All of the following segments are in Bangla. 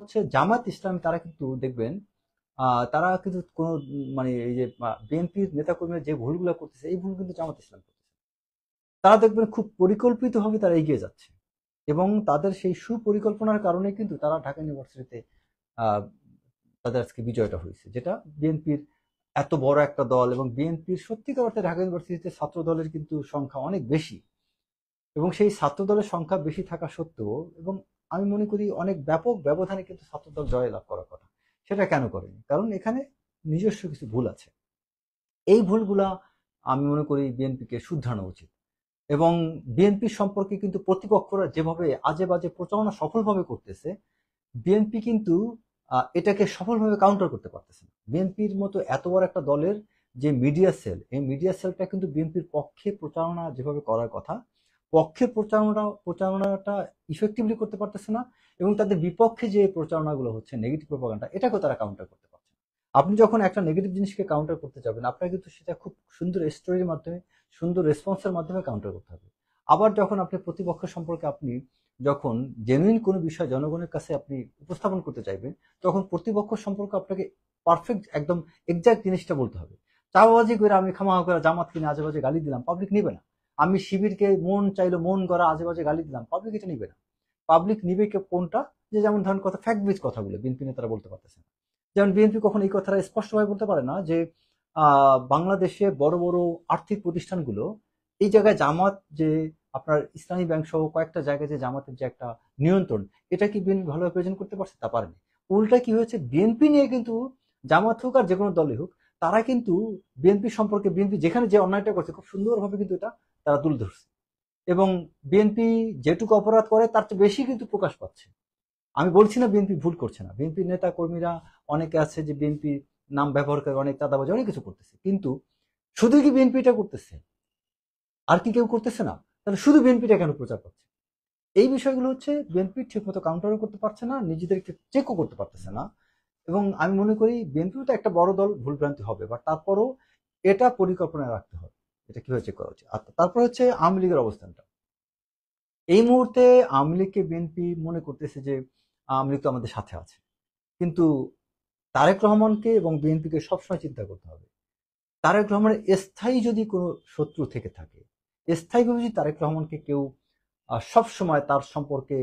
হচ্ছে জামাত ইসলাম, তারা কিন্তু দেখবেন তারা কিন্তু কোনো মানে এই যে বিএনপির নেতাকর্মীরা যে ভুলগুলো করতেছে, এই ভুল কিন্তু জামাত ইসলাম করতেছে। তারা দেখবেন খুব পরিকল্পিতভাবে তারা এগিয়ে যাচ্ছে, এবং তাদের সেই সুপরিকল্পনার কারণে কিন্তু তারা ঢাকা ইউনিভার্সিটিতে আহ, তাদের আজকে বিজয়টা হয়েছে, যেটা বিএনপির এত বড় একটা দল, এবং বিএনপির সত্যিকার অর্থে ঢাকা ইউনিভার্সিটিতে ছাত্র দলের কিন্তু সংখ্যা অনেক বেশি, এবং সেই ছাত্র দলের সংখ্যা বেশি থাকা সত্ত্বেও, এবং আমি মনে করি অনেক ব্যাপক ব্যবধানে কিন্তু ছাত্রদল জয় লাভ করার কথা, সেটা কেন করেনি? কারণ এখানে নিজস্ব কিছু ভুল আছে। এই ভুলগুলা আমি মনে করি বিএনপিকে শুধরানো উচিত। এবং বিএনপি সম্পর্কে কিন্তু প্রতিপক্ষরা যেভাবে আজে বাজে প্রচারণা সফলভাবে করতেছে, বিএনপি কিন্তু এটাকে সফলভাবে কাউন্টার করতে পারতেছে না। বিএনপির মতো এত বড় একটা দলের যে মিডিয়া সেল, এই মিডিয়া সেলটা কিন্তু বিএনপির পক্ষে প্রচারণা যেভাবে করার কথা, পক্ষে প্রচারণাটা ইফেক্টিভলি করতে পারতেছে না, এবং তাদের বিপক্ষে যে প্রচারণাগুলো হচ্ছে নেগেটিভ প্রপাগান্ডা, এটাকেও তারা কাউন্টার করতে পারছে না। আপনি যখন একটা নেগেটিভ জিনিসকে কাউন্টার করতে যাবেন, আপনার কিন্তু সেটা খুব সুন্দর স্টোরির মাধ্যমে, সুন্দর রেসপন্সের মাধ্যমে কাউন্টার করতে হবে। আবার যখন আপনি প্রতিপক্ষ সম্পর্কে আপনি যখন জেনুইন কোনো বিষয় জনগণের কাছে আপনি উপস্থাপন করতে চাইবেন, তখন প্রতিপক্ষ সম্পর্কে আপনাকে পারফেক্ট একদম এক্সাক্ট জিনিসটা বলতে হবে। চাপাবাজি করে আমি খামাখা করে জামাত কিনে আজে বাজে গালি দিলাম, পাবলিক নিবে না। আমি শিবিরকে মন চাইলো মন গড়া আজে বাজে গালি দিলাম, পাবলিক এটা নিবে না। পাবলিক নিবে কোনটা? যে যেমন ধরেন কথা ফ্যাক্ট বেজ কথাগুলো বিএনপি নেতারা বলতে পারতেছে না। যেমন বিএনপি কখন এই কথাটা স্পষ্টভাবে বলতে পারে না যে বাংলাদেশে বড় বড় আর্থিক প্রতিষ্ঠানগুলো, এই জায়গায় জামাত যে আপনার ইসলামী ব্যাংক সহ কয়েকটা জায়গায় যে জামাতের যে একটা নিয়ন্ত্রণ, এটা কি বিএনপি ভালোভাবে প্রেজেন্ট করতে পারছে? তা পারেনি। উল্টা কি হয়েছে, বিএনপি নিয়ে কিন্তু জামাত হোক আর যে কোনো দলই হোক, তারা কিন্তু বিএনপি সম্পর্কে, বিএনপি যেখানে যে অন্যায়টা করছে খুব সুন্দরভাবে কিন্তু এটা তারা তুলে ধরছে, এবং বিএনপি যেটুকু অপরাধ করে তার চেয়ে বেশি কিন্তু প্রকাশ পাচ্ছে। আমি বলছি না বিএনপি ভুল করছে না, বিএনপির নেতা কর্মীরা অনেকে আছে যে বিএনপি নাম ব্যবহার করে অনেক চাঁদাবাজি অনেক কিছু করতেছে, কিন্তু শুধু কি বিএনপি এটা করতেছে? আর কি কেউ করতেছে না? তাহলে শুধু বিএনপিটা কেন প্রচার করছে? এই বিষয়গুলো হচ্ছে বিএনপি ঠিকমতো কাউন্টারও করতে পারছে না, নিজেদেরকে চেকও করতে পারতেছে না। এবং আমি মনে করি বিএনপিও তো একটা বড় দল, ভুলভ্রান্তি হবে, বাট তারপরও এটা পরিকল্পনায় রাখতে হবে, এটা কিভাবে চেক করা উচিত। আর তারপর হচ্ছে আওয়ামী লীগের অবস্থানটা। এই মুহূর্তে আওয়ামী লীগকে বিএনপি মনে করতেছে যে আওয়ামী লীগ তো আমাদের সাথে আছে, কিন্তু তারেক রহমানকে এবং বিএনপিকে সবসময় চিন্তা করতে হবে। তারেক রহমানের স্থায়ী যদি কোনো শত্রু থেকে থাকে, স্থায়ীভাবে যদি তারেক রহমানকে কেউ সব সময় তার সম্পর্কে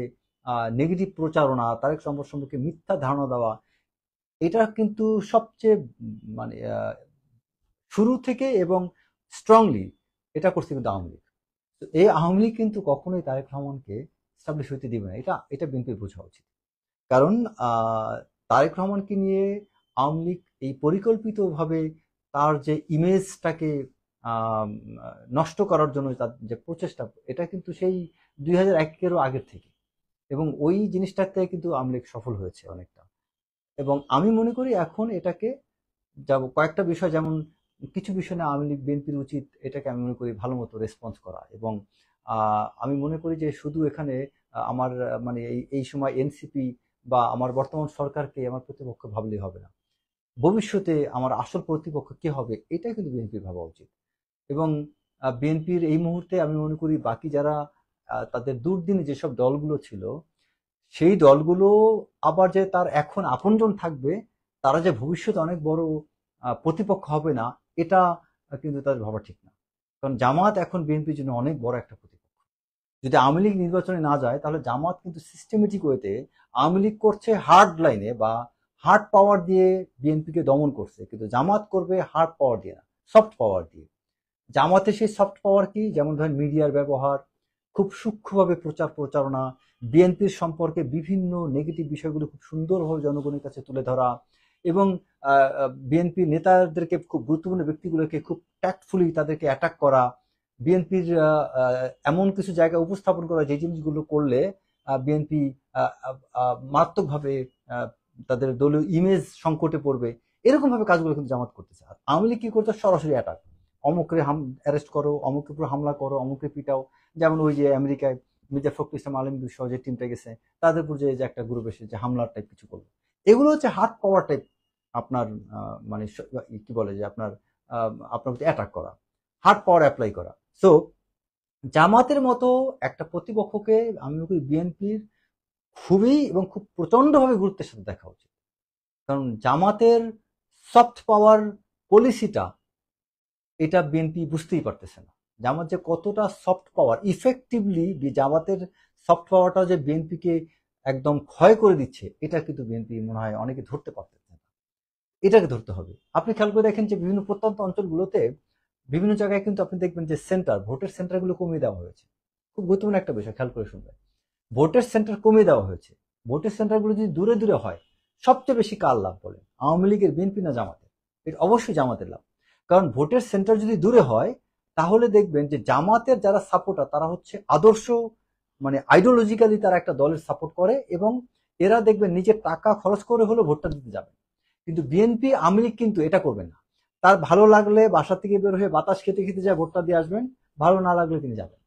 নেগেটিভ প্রচারণা, তারেক রহমান সম্পর্কে মিথ্যা ধারণা দেওয়া, এটা কিন্তু সবচেয়ে মানে শুরু থেকে এবং স্ট্রংলি এটা করছে কিন্তু আওয়ামী লীগ। তো এই আওয়ামী লীগ কিন্তু কখনোই তারেক রহমানকে স্টাবলিশ হইতে দিবে না, এটা এটা বিএনপির বোঝা উচিত। কারণ তারেক রহমানকে নিয়ে আওয়ামী লীগ এই পরিকল্পিতভাবে তার যে ইমেজটাকে আম, নষ্ট করার জন্য তার যে প্রচেষ্টা, এটা কিন্তু সেই 2001-এরও আগের থেকে, এবং ওই জিনিসটাতে কিন্তু আওয়ামী লীগ সফল হয়েছে অনেকটা। এবং আমি মনে করি এখন এটাকে যাব কয়েকটা বিষয়, যেমন কিছু বিষয় না আওয়ামী লীগ বিএনপির উচিত এটাকে আমি মনে করি ভালো মতো রেসপন্স করা, এবং আমি মনে করি যে শুধু এখানে আমার মানে এই সময় এনসিপি বা আমার বর্তমান সরকারকে আমার প্রতিপক্ষ ভাবলেই হবে না। ভবিষ্যতে আমার আসল প্রতিপক্ষ কে হবে, এটাই কিন্তু বিএনপির ভাবা উচিত। এবং বিএনপির এই মুহূর্তে আমি মনে করি বাকি যারা তাদের দুর্দিনে যেসব দলগুলো ছিল, সেই দলগুলো আবার যে তার এখন আপনজন থাকবে, তারা যে ভবিষ্যতে অনেক বড় প্রতিপক্ষ হবে না, এটা কিন্তু তাদের ভাবা ঠিক না। কারণ জামাত এখন বিএনপির জন্য অনেক বড় একটা প্রতিপক্ষ। যদি আওয়ামী লীগ নির্বাচনে না যায়, তাহলে জামাত কিন্তু সিস্টেমেটিক ওয়েতে আওয়ামী লীগ করছে হার্ড লাইনে বা হার্ড পাওয়ার দিয়ে বিএনপিকে দমন করছে, কিন্তু জামাত করবে হার্ড পাওয়ার দিয়ে না, সফট পাওয়ার দিয়ে। জামাতের সেই সফট পাওয়ার কি? যেমন ধরেন মিডিয়ার ব্যবহার, খুব সূক্ষ্মভাবে প্রচারণা, বিএনপির সম্পর্কে বিভিন্ন নেগেটিভ বিষয়গুলো খুব সুন্দরভাবে জনগণের কাছে তুলে ধরা, এবং বিএনপি নেতাদেরকে, খুব গুরুত্বপূর্ণ ব্যক্তিগুলোকে খুব ট্যাক্টফুলি তাদেরকে অ্যাটাক করা, বিএনপির এমন কিছু জায়গা উপস্থাপন করা যে জিনিসগুলো করলে বিএনপি মারাত্মকভাবে তাদের দলীয় ইমেজ সংকটে পড়বে, এরকম ভাবে কাজগুলো কিন্তু জামাত করতেছে। আর আওয়ামী লীগ কি করতে? সরাসরি অ্যাটাক, অমুককে অ্যারেস্ট করো, অমুকের উপর হামলা করো, অমুককে পিটাও। যেমন ওই যে আমেরিকায় মির্জা ফখরুল ইসলাম আলমগীর সহ যে টিমটা গেছে, তাদের উপর যে একটা গ্রুপ এসে যে হামলার টাইপ কিছু করলো, এগুলো হচ্ছে হার্ড পাওয়ার টাইপ আপনার মানে কি বলে যে আপনার আপনার প্রতি অ্যাটাক করা, হার্ড পাওয়ার অ্যাপ্লাই করা। সো জামাতের মতো একটা প্রতিপক্ষকে আমি বিএনপির খুবই এবং খুব প্রচন্ডভাবে গুরুত্বের সাথে দেখা উচিত। কারণ জামাতের সফট পাওয়ার পলিসিটা এটা বিএনপি বুঝতেই পারতেছে না। জামাত যে কতটা সফট পাওয়ার ইফেক্টিভলি, জামাতের সফট পাওয়ারটা যে বিএনপিকে একদম ক্ষয় করে দিচ্ছে, এটা কিন্তু বিএনপি মনে হয় অনেকে ধরতে পারতেছে না। এটাকে ধরতে হবে। আপনি খেয়াল করে দেখেন যে বিভিন্ন প্রত্যন্ত অঞ্চলগুলোতে বিভিন্ন জায়গায় কিন্তু আপনি দেখবেন যে ভোটের সেন্টারগুলো কমিয়ে দেওয়া হয়েছে। খুব গুরুত্বপূর্ণ একটা বিষয়, খেয়াল করে শুনবেন। ভোটের সেন্টার কমিয়ে দেওয়া হয়েছে। ভোটের সেন্টারগুলো যদি দূরে দূরে হয়, সবচেয়ে বেশি কার লাভ বলেন? আওয়ামী লীগের, বিএনপি না জামাতের? এটা অবশ্যই জামাতের লাভ। কারণ ভোটের সেন্টার যদি দূরে হয়, তাহলে দেখবেন যে জামাতের যারা সাপোর্টার তারা হচ্ছে আদর্শ, মানে আইডিওলজিক্যালি তারা একটা দলের সাপোর্ট করে, এবং এরা দেখবেন নিজের টাকা খরচ করে হলেও ভোটটা দিতে যাবে। কিন্তু বিএনপি, আওয়ামী লীগ কিন্তু এটা করবে না। তার ভালো লাগলে বাসা থেকে বের হয়ে বাতাস খেতে খেতে যায় ভোটটা দিয়ে আসবেন, ভালো না লাগলে তিনি যাবেন।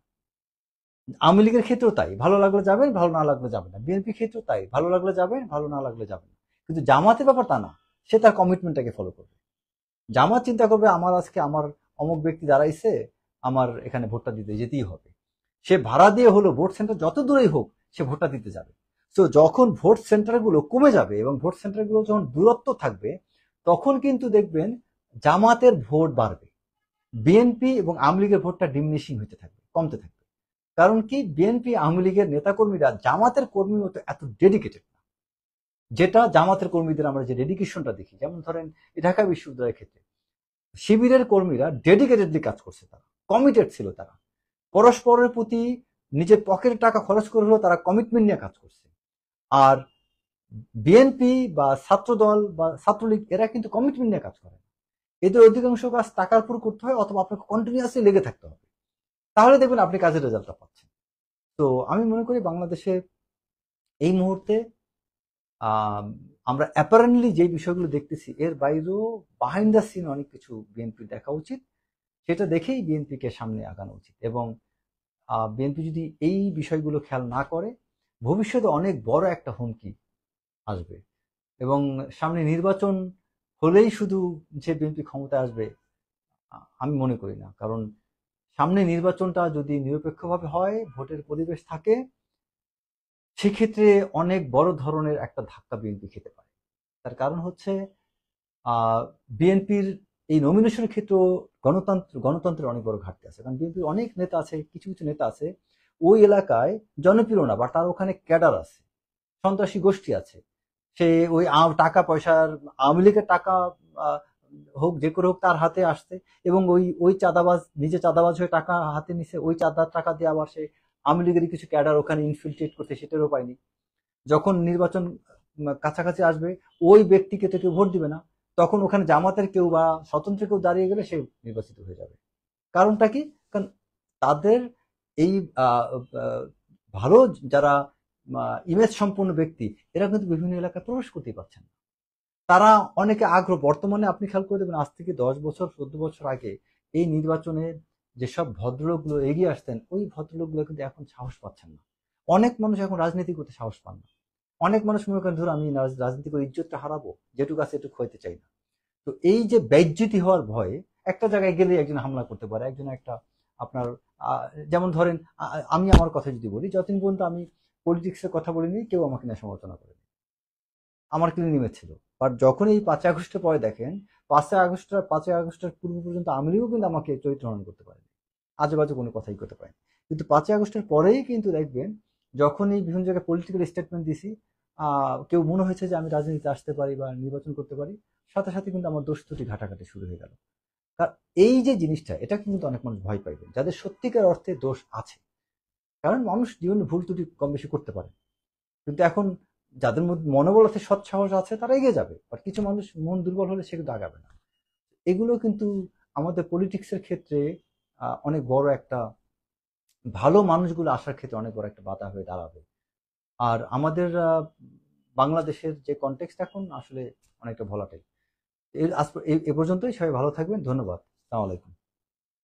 আওয়ামী লীগের ক্ষেত্রেও তাই, ভালো লাগলে যাবেন, ভালো না লাগলে যাবেন না। বিএনপির ক্ষেত্রেও তাই, ভালো লাগলে যাবেন, ভালো না লাগলে যাবেন না। কিন্তু জামাতের ব্যাপার তা না, সে তার কমিটমেন্টটাকে ফলো করবে। জামাত চিন্তা করবে আমার আজকে আমার অমুক ব্যক্তি দাঁড়াইছে, আমার এখানে ভোটটা দিতে যেতেই হবে। সে ভাড়া দিয়ে হলো ভোট সেন্টার যত দূরেই হোক সে ভোটটা দিতে যাবে। তো যখন ভোট সেন্টারগুলো কমে যাবে এবং ভোট সেন্টারগুলো যখন দূরত্ব থাকবে, তখন কিন্তু দেখবেন জামাতের ভোট বাড়বে, বিএনপি এবং আওয়ামী লীগের ভোটটা ডিমিনিশিং হতে থাকবে, কমতে থাকবে। কারণ কি, বিএনপি আওয়ামী লীগের নেতাকর্মীরা জামাতের কর্মীর মতো এত ডেডিকেটেড না। যেটা জামাতের কর্মীদের আমরা যে ডেডিকেশনটা দেখি, যেমন ধরেন ঢাকা বিশ্ববিদ্যালয়ের ক্ষেত্রে শিবিরের কর্মীরা ডেডিকেটেডলি কাজ করছে, তারা কমিটেড ছিল, তারা পরস্পরের প্রতি নিজের পকেটের টাকা খরচ করে হলেও তারা কমিটমেন্ট নিয়ে কাজ করছে। আর বিএনপি বা ছাত্রদল বা ছাত্রলীগ এরা কিন্তু কমিটমেন্ট নিয়ে কাজ করে। এদের অধিকাংশ কাজ টাকার উপর করতে হয়, অথবা আপনাকে কন্টিনিউয়াসলি লেগে থাকতে হবে, তাহলে দেখবেন আপনি কাজের রেজাল্টটা পাচ্ছেন। তো আমি মনে করি বাংলাদেশে এই মুহূর্তে আমরা অ্যাপারেন্টলি যে বিষয়গুলো দেখতেছি, এর বাইরেও বিহাইন্ড দ্য সিন অনেক কিছু বিএনপি দেখা উচিত। সেটা দেখেই বিএনপিকে সামনে আগানো উচিত। এবং বিএনপি যদি এই বিষয়গুলো খেয়াল না করে, ভবিষ্যতে অনেক বড় একটা হুমকি আসবে। এবং সামনে নির্বাচন হলেই শুধু যে বিএনপি ক্ষমতায় আসবে, আমি মনে করি না। কারণ সামনে নির্বাচনটা যদি নিরপেক্ষভাবে হয়, ভোটের পরিবেশ থাকে, সেক্ষেত্রে অনেক বড় ধরনের একটা ধাক্কা বিএনপি খেতে পারে। তার কারণ হচ্ছে বিএনপির এই নমিনেশনের ক্ষেত্রে গণতন্ত্রের অনেক বড় ঘাটতি আছে। কারণ বিএনপির অনেক নেতা আছে, কিছু কিছু নেতা আছে ওই এলাকায় জনপ্রিয় না, বা তার ওখানে ক্যাডার আছে, সন্ত্রাসী গোষ্ঠী আছে। সে ওই টাকা পয়সার, আওয়ামী লীগের টাকা হোক, যে করে হোক, তার হাতে আসছে, এবং ওই ওই চাঁদাবাজ নিজে চাঁদাবাজ হয়ে টাকা হাতে নিছে, ওই চাঁদার টাকা দিয়ে আবার সে আওয়ামী লীগের কিছু ক্যাডার ওখানে ইনফিলট্রেট করতে, সেটারও পায়নি। যখন নির্বাচন কাছাকাছি আসবে, ওই ব্যক্তিকে তো কেউ ভোট দিবে না, তখন ওখানে জামাতের কেউ বা স্বতন্ত্র কেউ দাঁড়িয়ে গেলে সে নির্বাচিত হয়ে যাবে। কারণটা কি? কারণ তাদের এই ভালো যারা ইমেজ সম্পন্ন ব্যক্তি, এরা কিন্তু বিভিন্ন এলাকায় প্রবেশ করতেই পারছেন না। তারা অনেকে আগ্রহ, বর্তমানে আপনি খেয়াল করে দেবেন, আজ থেকে 10 বছর 14 বছর আগে এই নির্বাচনে যেসব ভদ্রলোকগুলো এগিয়ে আসতেন, ওই ভদ্রলোকগুলো কিন্তু এখন সাহস পাচ্ছেন না। অনেক মানুষ এখন রাজনীতি করতে সাহস পান না। অনেক মানুষ মনে করেন, ধরো আমি রাজনীতি করে ইজ্জতটা হারাবো, যেটুকু আছে এটুকু হইতে চাই না। তো এই যে বেইজ্জতি হওয়ার ভয়ে একটা জায়গায় গেলে একজন হামলা করতে পারে, একজন একটা আপনার যেমন ধরেন, আমি আমার কথা যদি বলি, যতদিন পর্যন্ত আমি পলিটিক্সের কথা বলিনি, কেউ আমাকে নিয়ে সমালোচনা করেনি, আমার ক্লিন ইমেজ ছিল। বাট যখন এই 5ই আগস্টের পরে দেখেন, 5ই আগস্টের পূর্ব পর্যন্ত আওয়ামী লীগও কিন্তু আমাকে চরিত্র হনন করতে পারেনি, আজে বাজে কোনো কথাই করতে পারেনি। কিন্তু 5ই আগস্টের পরেই কিন্তু দেখবেন, যখন এই বিভিন্ন জায়গায় পলিটিক্যাল স্টেটমেন্ট দিছি, কেউ মনে হয়েছে যে আমি রাজনীতিতে আসতে পারি বা নির্বাচন করতে পারি, সাথে সাথে কিন্তু আমার দোষ ত্রুটি ঘাটাঘাটি শুরু হয়ে গেল। কারণ এই যে জিনিসটা, এটা কিন্তু অনেক মানুষ ভয় পাইবেন যাদের সত্যিকার অর্থে দোষ আছে। কারণ মানুষ জীবনে ভুল ত্রুটি কম বেশি করতে পারে, কিন্তু এখন যাদের মধ্যে মনোবল আছে, সৎ সাহস আছে, তারা এগিয়ে যাবে। আর কিছু মানুষ মন দুর্বল হলে সে কিন্তু আগাবে না। এগুলো কিন্তু আমাদের পলিটিক্সের ক্ষেত্রে অনেক বড় একটা, ভালো মানুষগুলো আসার ক্ষেত্রে অনেক বড় একটা বাধা হয়ে দাঁড়াবে। আর আমাদের বাংলাদেশের যে কনটেক্সট এখন আসলে অনেকটা ভোলাটাইল। এ পর্যন্তই। সবাই ভালো থাকবেন। ধন্যবাদ। আসসালামু আলাইকুম।